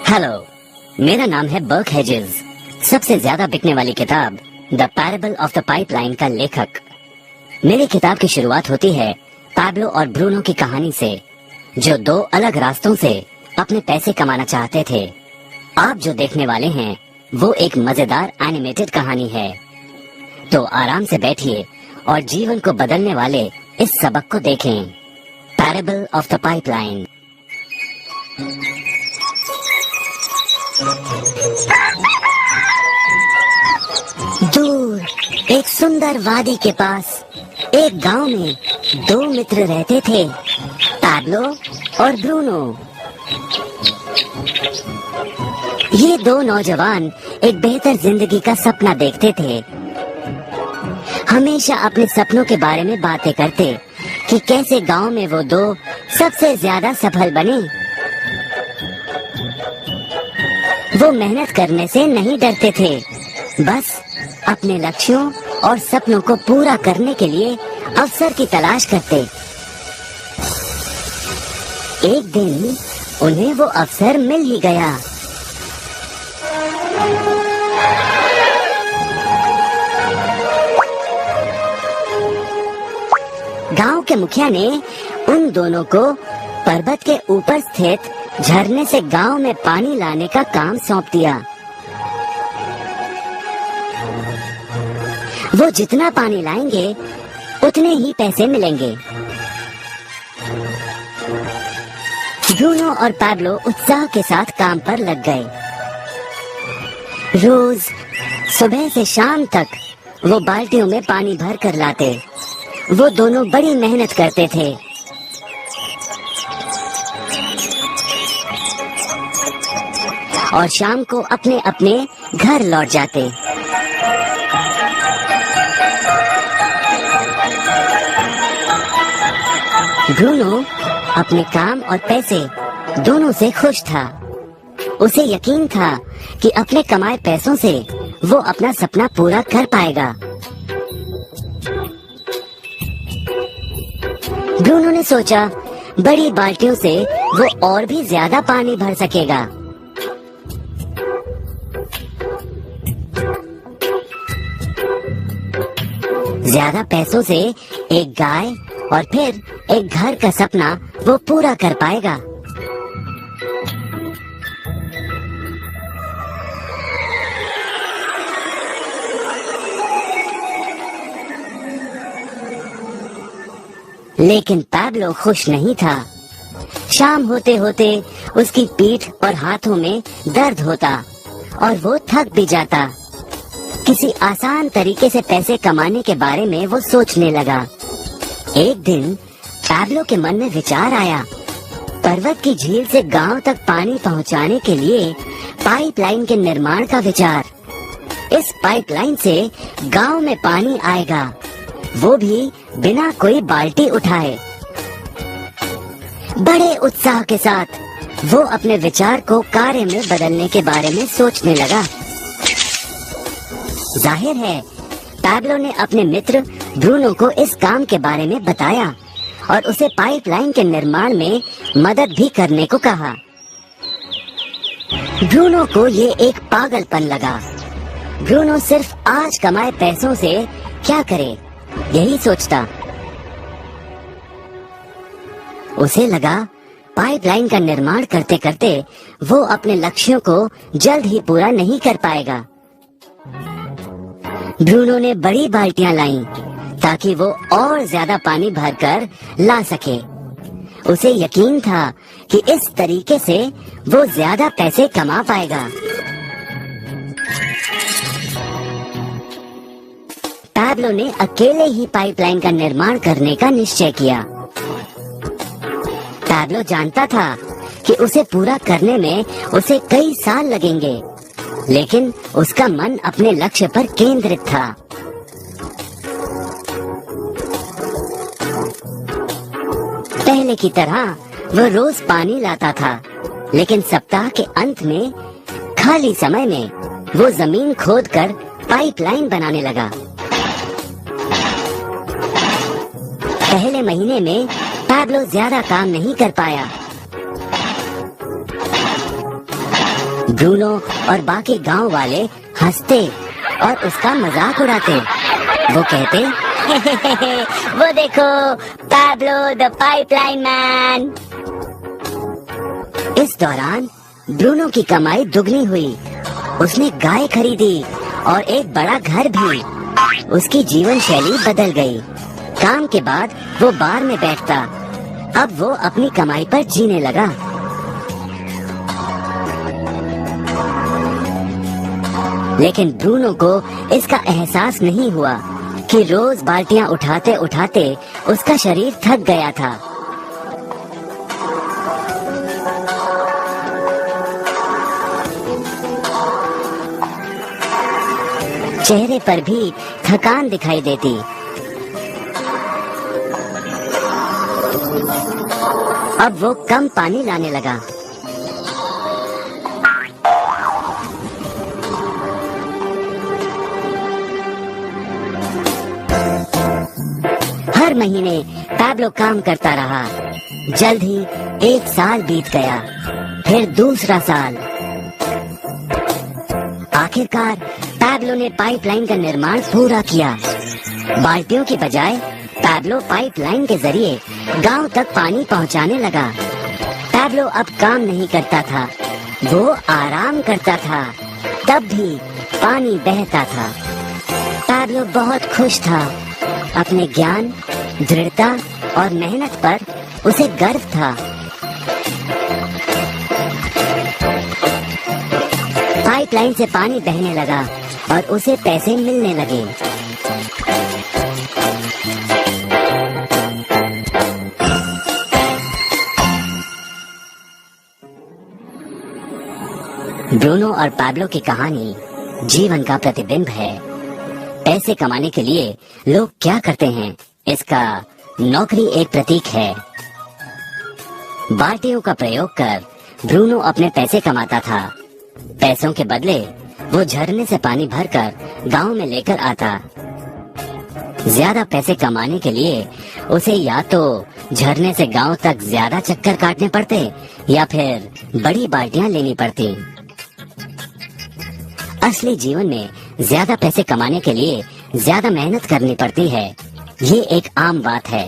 Hello, मेरा नाम है बर्क हेजेस। सबसे ज्यादा बिकने वाली किताब the parable of the pipeline का लेखक। मेरी किताब की शुरुआत होती है पैब्लो और ब्रूनो की कहानी से, जो दो अलग रास्तों से अपने पैसे कमाना चाहते थे। आप जो देखने वाले हैं वो एक मजेदार एनिमेटेड कहानी है। तो आराम से बैठिए और जीवन को बदलने वाले इस सबक को देखें, पैराबल ऑफ द पाइपलाइन। दूर एक सुंदर वादी के पास एक गांव में दो मित्र रहते थे, पैब्लो और ब्रूनो। ये दो नौजवान एक बेहतर जिंदगी का सपना देखते थे। हमेशा अपने सपनों के बारे में बातें करते कि कैसे गांव में वो दो सबसे ज्यादा सफल बने। वो मेहनत करने से नहीं डरते थे, बस अपने लक्ष्यों और सपनों को पूरा करने के लिए अवसर की तलाश करते। एक दिन उन्हें वो अवसर मिल ही गया। गांव के मुखिया ने उन दोनों को पर्वत के ऊपर स्थित झरने से गांव में पानी लाने का काम सौंप दिया। वो जितना पानी लाएंगे उतने ही पैसे मिलेंगे। ब्रूनो और पैब्लो उत्साह के साथ काम पर लग गए। रोज सुबह से शाम तक वो बाल्टियों में पानी भर कर लाते। वो दोनों बड़ी मेहनत करते थे। और शाम को अपने अपने घर लौट जाते। ब्रूनो अपने काम और पैसे दोनों से खुश था। उसे यकीन था कि अपने कमाए पैसों से वो अपना सपना पूरा कर पाएगा। ब्रूनो ने सोचा बड़ी बाल्टियों से वो और भी ज्यादा पानी भर सकेगा। ज्यादा पैसों से एक गाय और फिर एक घर का सपना वो पूरा कर पाएगा। लेकिन पैब्लो खुश नहीं था। शाम होते होते उसकी पीठ और हाथों में दर्द होता और वो थक भी जाता। किसी आसान तरीके से पैसे कमाने के बारे में वो सोचने लगा। एक दिन पैब्लो के मन में विचार आया, पर्वत की झील से गांव तक पानी पहुंचाने के लिए पाइपलाइन के निर्माण का विचार। इस पाइपलाइन से गांव में पानी आएगा, वो भी बिना कोई बाल्टी उठाए। बड़े उत्साह के साथ वो अपने विचार को कार्य में बदलने के बारे में सोचने लगा। जाहिर है पैब्लो ने अपने मित्र ब्रूनो को इस काम के बारे में बताया और उसे पाइपलाइन के निर्माण में मदद भी करने को कहा। ब्रूनो को ये एक पागलपन लगा। ब्रूनो सिर्फ आज कमाए पैसों से क्या करे, यही सोचता। उसे लगा पाइपलाइन का निर्माण करते करते वो अपने लक्ष्यों को जल्द ही पूरा नहीं कर पाएगा। ब्रूनो ने बड़ी बाल्टियां लाईं ताकि वो और ज्यादा पानी भरकर ला सके। उसे यकीन था कि इस तरीके से वो ज्यादा पैसे कमा पाएगा। पैब्लो ने अकेले ही पाइपलाइन का निर्माण करने का निश्चय किया। पैब्लो जानता था कि उसे पूरा करने में उसे कई साल लगेंगे, लेकिन उसका मन अपने लक्ष्य पर केंद्रित था। पहले की तरह वो रोज पानी लाता था, लेकिन सप्ताह के अंत में खाली समय में वो जमीन खोदकर पाइपलाइन बनाने लगा। पहले महीने में पैब्लो ज्यादा काम नहीं कर पाया। ब्रूनो और बाकी गांव वाले हंसते और उसका मजाक उड़ाते। वो कहते वो देखो पैब्लो द पाइपलाइन मैन। इस दौरान ब्रूनो की कमाई दुगनी हुई। उसने गाय खरीदी और एक बड़ा घर भी। उसकी जीवन शैली बदल गई। काम के बाद वो बार में बैठता। अब वो अपनी कमाई पर जीने लगा। लेकिन ब्रूनो को इसका एहसास नहीं हुआ कि रोज बाल्टियां उठाते उठाते उसका शरीर थक गया था। चेहरे पर भी थकान दिखाई देती। अब वो कम पानी लाने लगा। हर महीने पैब्लो काम करता रहा। जल्द ही 1 साल बीत गया, फिर दूसरा साल। आखिरकार पैब्लो ने पाइपलाइन का निर्माण पूरा किया। बाल्टियों की बजाय पैब्लो पाइपलाइन के जरिए गांव तक पानी पहुंचाने लगा। पैब्लो अब काम नहीं करता था, वो आराम करता था। तब भी पानी बहता था। पैब्लो बहुत खुश था। अपने ज्ञान, दृढ़ता और मेहनत पर उसे गर्व था। पाइपलाइन से पानी बहने लगा और उसे पैसे मिलने लगे। ब्रूनो और पैब्लो की कहानी जीवन का प्रतिबिंब है। पैसे कमाने के लिए लोग क्या करते हैं, इसका नौकरी एक प्रतीक है। बाल्टियों का प्रयोग कर ब्रूनो अपने पैसे कमाता था। पैसों के बदले वो झरने से पानी भरकर गांव में लेकर आता। ज्यादा पैसे कमाने के लिए उसे या तो झरने से गांव तक ज्यादा चक्कर काटने पड़ते या फिर बड़ी बाल्टियां लेनी पड़ती। असली जीवन में ज्यादा पैसे कमाने के लिए ज्यादा मेहनत करनी पड़ती है। ये एक आम बात है।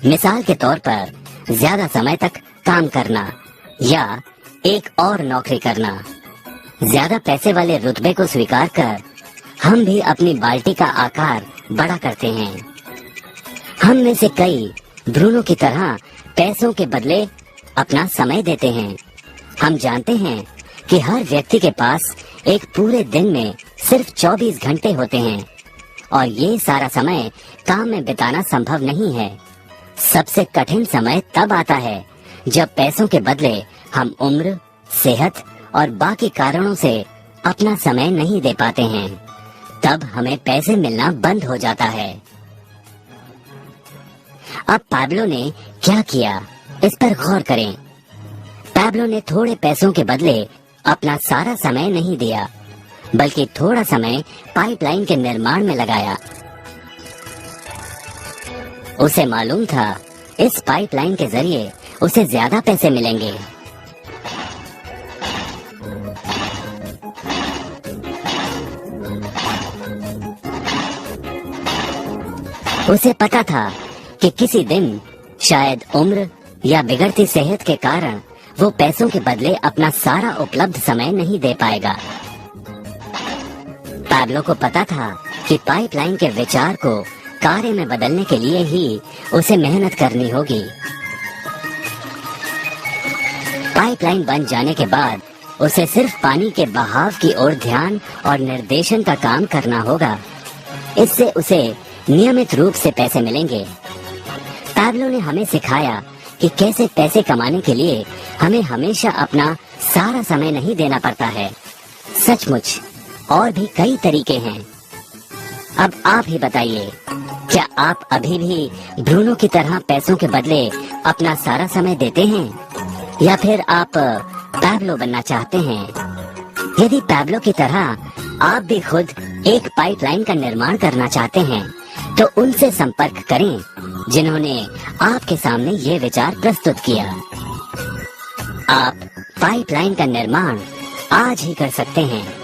मिसाल के तौर पर ज्यादा समय तक काम करना या एक और नौकरी करना। ज्यादा पैसे वाले रुतबे को स्वीकार कर हम भी अपनी बाल्टी का आकार बड़ा करते हैं। हम में से कई ब्रूनो की तरह पैसों के बदले अपना समय देते हैं। हम जानते हैं कि हर व्यक्ति के पास एक पूरे दिन में सिर्फ 24 घंटे होते हैं और ये सारा समय काम में बिताना संभव नहीं है। सबसे कठिन समय तब आता है जब पैसों के बदले हम उम्र, सेहत और बाकी कारणों से अपना समय नहीं दे पाते हैं। तब हमें पैसे मिलना बंद हो जाता है। अब पैब्लो ने क्या किया, इस पर गौर करें। पैब्लो ने थोड़े पैसों के बदले अपना सारा समय नहीं दिया, बल्कि थोड़ा समय पाइपलाइन के निर्माण में लगाया। उसे मालूम था इस पाइपलाइन के जरिए उसे ज्यादा पैसे मिलेंगे। उसे पता था कि किसी दिन शायद उम्र या बिगड़ती सेहत के कारण वो पैसों के बदले अपना सारा उपलब्ध समय नहीं दे पाएगा। पैब्लो को पता था कि पाइपलाइन के विचार को कार्य में बदलने के लिए ही उसे मेहनत करनी होगी। पाइपलाइन बन जाने के बाद उसे सिर्फ पानी के बहाव की ओर ध्यान और निर्देशन का काम करना होगा। इससे उसे नियमित रूप से पैसे मिलेंगे। पैब्लो ने हमें सिखाया कि कैसे पैसे कमाने के लिए हमें हमेशा अपना सारा समय नहीं देना पड़ता है। सचमुच और भी कई तरीके हैं। अब आप ही बताइए, क्या आप अभी भी ब्रूनो की तरह पैसों के बदले अपना सारा समय देते हैं या फिर आप पैब्लो बनना चाहते हैं? यदि पैब्लो की तरह आप भी खुद एक पाइपलाइन का निर्माण करना चाहते हैं तो उनसे संपर्क करें जिन्होंने आपके सामने ये विचार प्रस्तुत किया। आप पाइपलाइन का निर्माण आज ही कर सकते हैं।